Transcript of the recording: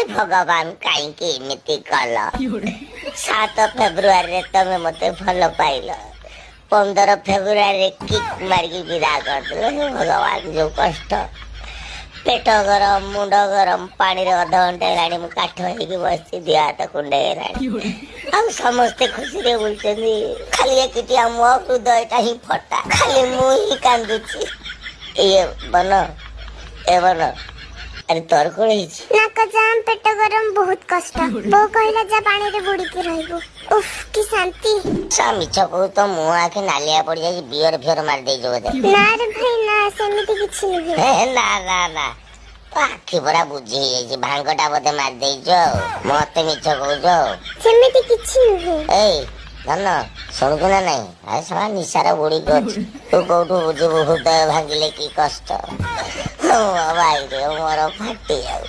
भगवान कहीं एमती कल 7 फेब्रुआरी तमे मते भल पाइल 15 फेब्रुआरी किक मारिकी विदा कर भगवान जो कष्ट पेट गरम मुंड गरम पानी रे अध घंटे हेलाणी मु काठ होइकी बसी दिया हाथ कुंडे हेलाणी आ समस्ते खुशी रे बोलछनी खाली एकिटिया मो हृदयटा ही फटा खाली मु ही कांदुची ए बन अरे तोर कोन हिच नाक जाम पेट गरम बहुत कष्ट बो कहला जा पानी रे बुड़ी के रहबो उफ की शांति मिछ कहू तो मु आखे नालिया पड़ जाई बियर फियर मार दे जो दे ना रे भाई ना सेमिति किछि नहीं ना ना ना आखि बड़ा बुझी जे भांगटा बदे मार दे जो मते मिछ कहू जो सेमिति किछि नहीं ए धन सुनकु ना नहीं आ सारा निसार बुड़ी गछ तू कोठू बुझबो हृदय भांगिले की कष्ट ओ भाई रे मोर फाटी जाऊ